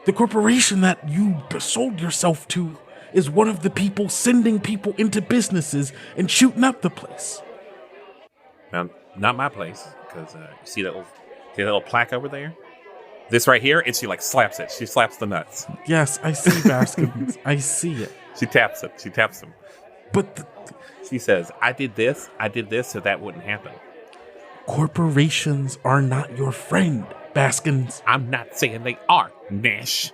The corporation that you sold yourself to is one of the people sending people into businesses and shooting up the place. Now, not my place, because you see that little plaque over there? This right here, and she slaps it. She slaps the nuts. Yes, I see, Baskins. I see it. She taps it. She taps them. But she says, I did this so that wouldn't happen. Corporations are not your friend, Baskins. I'm not saying they are, Nash.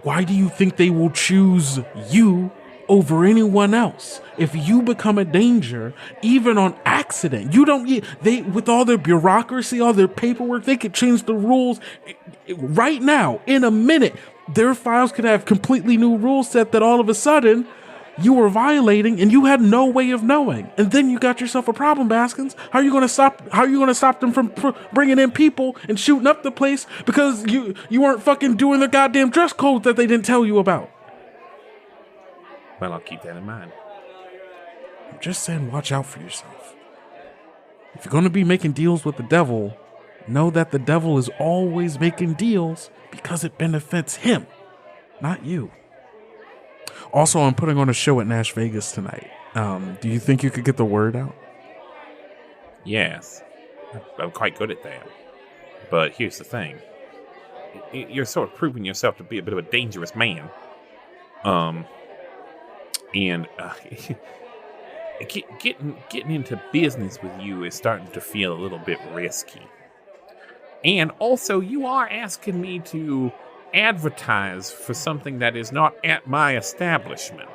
Why do you think they will choose you over anyone else? If you become a danger, even on accident, with all their bureaucracy, all their paperwork, they could change the rules right now, in a minute. Their files could have completely new rules set that all of a sudden you were violating and you had no way of knowing. And then you got yourself a problem, Baskins. How are you going to stop them from bringing in people and shooting up the place because you weren't fucking doing the goddamn dress code that they didn't tell you about? Well, I'll keep that in mind. I'm just saying, watch out for yourself. If you're going to be making deals with the devil, know that the devil is always making deals because it benefits him, not you. Also, I'm putting on a show at NashVegas tonight. Do you think you could get the word out? Yes. I'm quite good at that. But here's the thing. You're sort of proving yourself to be a bit of a dangerous man. And getting into business with you is starting to feel a little bit risky. And also, you are asking me to advertise for something that is not at my establishment.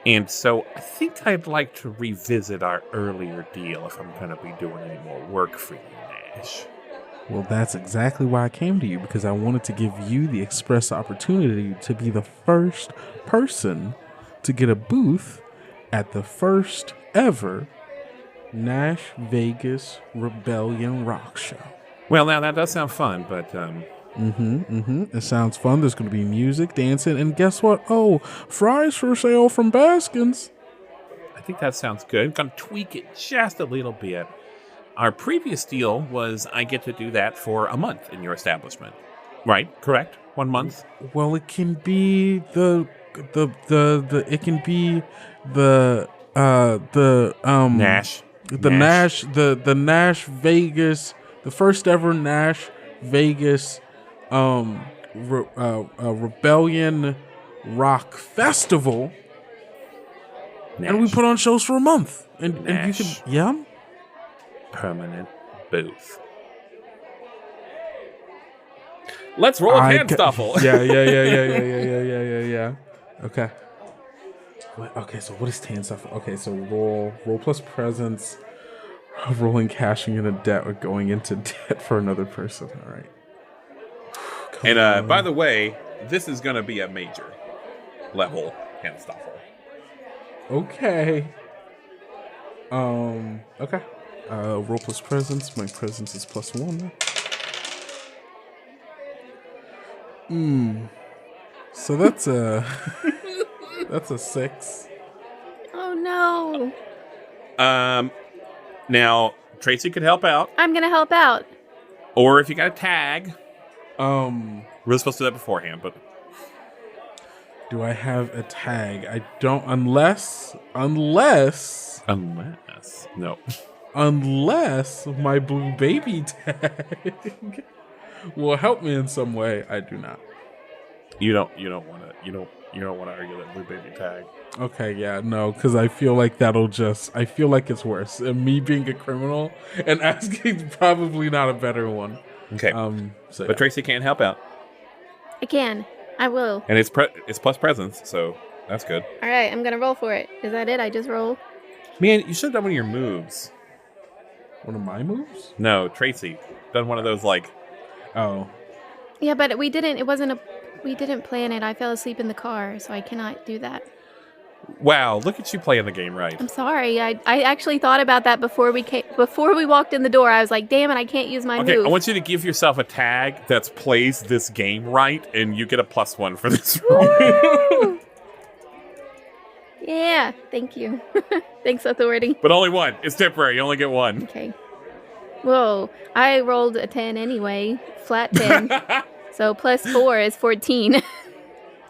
And so I think I'd like to revisit our earlier deal if I'm going to be doing any more work for you, Nash. Well, that's exactly why I came to you, because I wanted to give you the express opportunity to be the first person to get a booth at the first ever NashVegas Rebellion Rock Show. Well, now that does sound fun, but It sounds fun. There's going to be music, dancing, and guess what? Oh, fries for sale from Baskins. I think that sounds good. I'm going to tweak it just a little bit. Our previous deal was I get to do that for a month in your establishment. Right? Correct? 1 month? Well, it can be the Nash. The Nash Vegas, the first ever Nash Vegas Rebellion Rock Festival, and we put on shows for a month. And you Nash. can, yeah, Permanent booth. Let's roll a hand stuffle. Yeah. Okay. Okay, so what is tan stuff? Okay, so roll plus presence, rolling, cashing in a debt, or going into debt for another person. All right. And by the way, this is going to be a major level hand stuffle. Okay. Okay. Roll plus presence. My presence is +1. So that's a that's a 6. Oh no. Now Tracy could help out, I'm gonna help out. or if you got a tag, Um, we're supposed to do that beforehand, but do I have a tag? I don't, unless no. unless my blue baby tag will help me in some way. I do not. You don't want to argue that blue baby tag. Okay, yeah, no, because I feel like I feel like it's worse. And me being a criminal and asking probably not a better one. Okay. So But Tracy can't help out, I can. I will. and it's plus presence, so that's good. All right, I'm gonna roll for it. Is that it? I just roll. Man, you should have done one of your moves. one of my moves? No, Tracy done one of those like. Oh, Yeah, but we didn't. We didn't plan it. I fell asleep in the car, so I cannot do that. Wow, look at you playing the game right. I'm sorry. I actually thought about that before we walked in the door. I was like, damn it, I can't use my Okay, move. I want you to give yourself a tag that plays this game right, and you get a +1 for this roll. Yeah, thank you. Thanks, authority. But only one. It's temporary. You only get one. Okay. Whoa, I rolled a 10 anyway. Flat 10. So +4 is 14.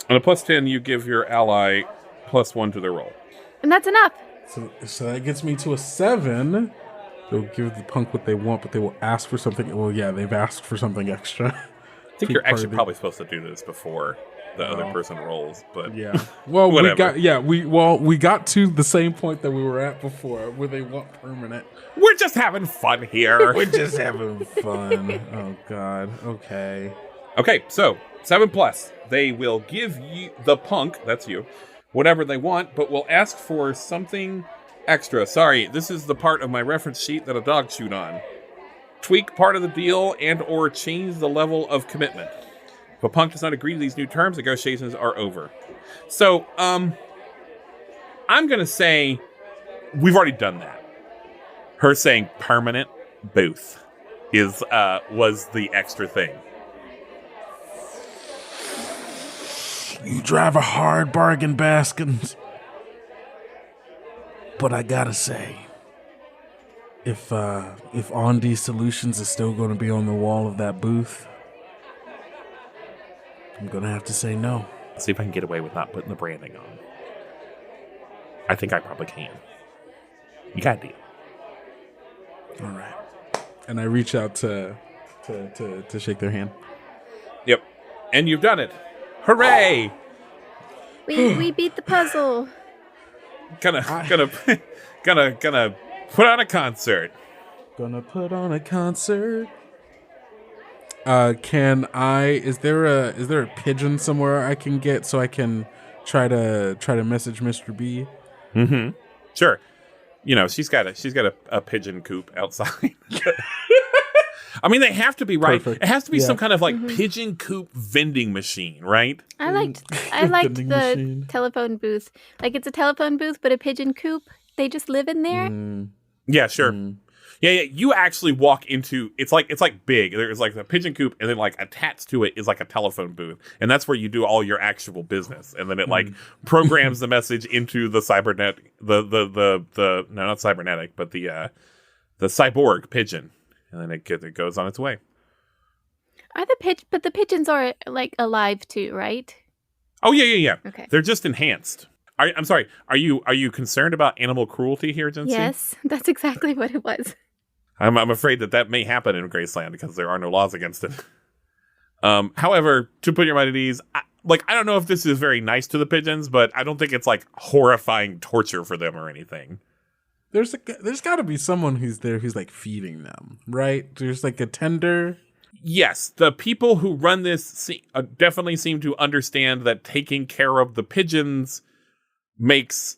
On a +10, you give your ally +1 to their roll. And that's enough. so that gets me to a 7. They'll give the punk what they want, but they will ask for something. Well, yeah, they've asked for something extra. I think you're actually probably supposed to do this before the other person rolls, but Yeah. Well, Whatever. we got to the same point that we were at before, where they want permanent. we're just having fun here. We're just having fun. Oh God. Okay. Okay, so 7+. They will give you the punk, that's you, whatever they want, but will ask for something extra. Sorry, this is the part of my reference sheet that a dog chewed on. Tweak part of the deal and or change the level of commitment. If a punk does not agree to these new terms, negotiations are over. So, I'm going to say we've already done that. Her saying permanent booth was the extra thing. You drive a hard bargain, Baskins. But I gotta say, if On-D Solutions is still going to be on the wall of that booth, I'm gonna have to say no. See if I can get away with not putting the branding on. I think I probably can. You got a deal. All right. And I reach out to shake their hand. Yep. And you've done it. Hooray! We beat the puzzle. Gonna put on a concert. Gonna put on a concert. Is there a pigeon somewhere I can get so I can try to message Mr. B? Mm-hmm. Sure. You know, she's got a pigeon coop outside. I mean, they have to be right. Perfect. It has to be Yeah. some kind of like pigeon coop vending machine, right? I liked Vending the machine. telephone booth. Like, it's a telephone booth, but a pigeon coop. They just live in there. Yeah, sure. Yeah. You actually walk into it's like big. There's like a pigeon coop, and then like attached to it is like a telephone booth, and that's where you do all your actual business. And then it like programs the message into the cybernetic, the not cybernetic, but the cyborg pigeon, and then it goes on its way. But the pigeons are like alive too, right? Oh yeah. Okay. They're just enhanced. I'm sorry. Are you concerned about animal cruelty here, Jency? Yes, that's exactly what it was. I'm afraid that may happen in Graceland because there are no laws against it. However, to put your mind at ease, I don't know if this is very nice to the pigeons, but I don't think it's like horrifying torture for them or anything. There's got to be someone who's there who's like feeding them, right? There's like a tender. Yes, the people who run this definitely seem to understand that taking care of the pigeons makes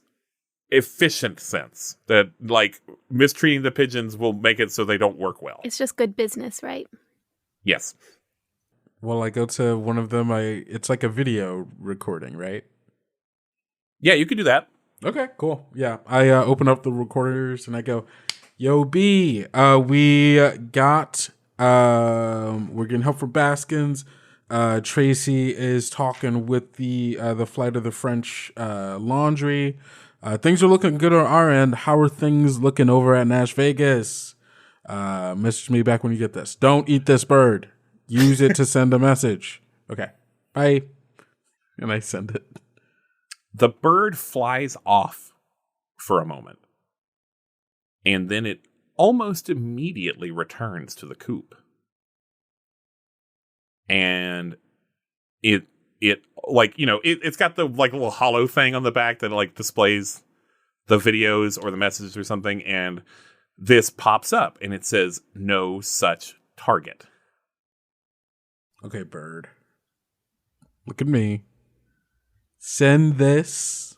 efficient sense. That like mistreating the pigeons will make it so they don't work well. It's just good business, right? Yes. Well, I go to one of them. It's like a video recording, right? Yeah, you can do that. Okay, cool. Yeah, I open up the recorders and I go, "Yo, B, we got we're getting help for Baskins. Tracy is talking with the flight of the French laundry. Things are looking good on our end. How are things looking over at NashVegas? Message me back when you get this. Don't eat this bird. Use it to send a message. Okay, bye." And I send it. The bird flies off for a moment, and then it almost immediately returns to the coop. And it's got the like little hollow thing on the back that like displays the videos or the messages or something, and this pops up and it says no such target. Okay, bird. Look at me. Send this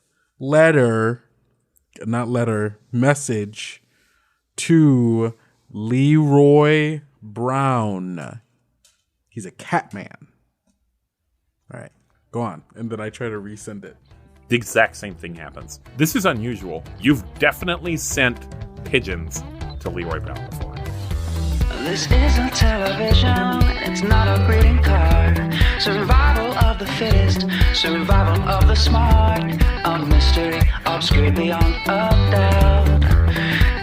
message to Leroy Brown. He's a cat man. All right, go on. And then I try to resend it. The exact same thing happens. This is unusual. You've definitely sent pigeons to Leroy Brown before. This isn't television, it's not a greeting card. Survival of the fittest, survival of the smart. A mystery obscured beyond a doubt.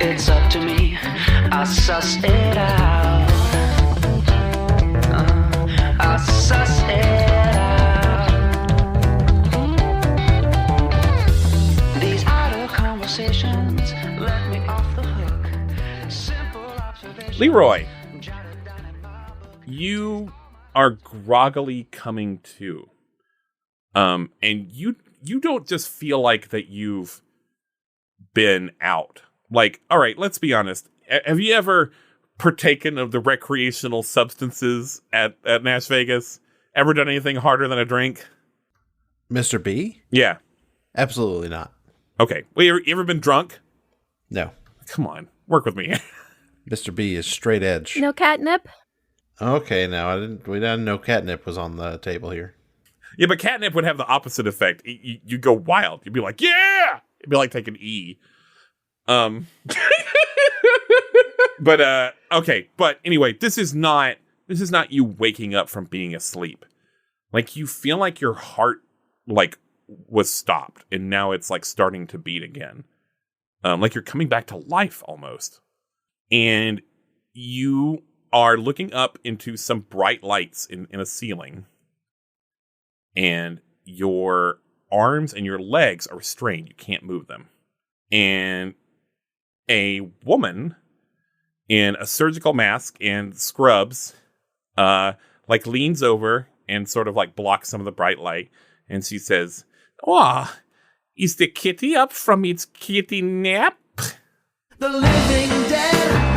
It's up to me, I suss it out. I suss it out. These idle conversations let me off the hook. Simple observation. Leroy, you are groggily coming to. And you don't just feel like that you've been out. Like, all right, let's be honest. Have you ever partaken of the recreational substances at NashVegas? Ever done anything harder than a drink? Mr. B? Yeah. Absolutely not. Okay. Well, you ever been drunk? No. Come on. Work with me. Mr. B is straight edge. No catnip? Okay, now we didn't know catnip was on the table here. Yeah, but catnip would have the opposite effect. You go wild. You'd be like, yeah! It'd be like taking E. But okay. But anyway, this is not you waking up from being asleep. Like you feel like your heart like was stopped and now it's like starting to beat again. Like you're coming back to life almost. And you are looking up into some bright lights in a ceiling. And your arms and your legs are restrained. You can't move them. And a woman in a surgical mask and scrubs, like leans over and sort of like blocks some of the bright light. And she says, "Oh, is the kitty up from its kitty nap?" The living dead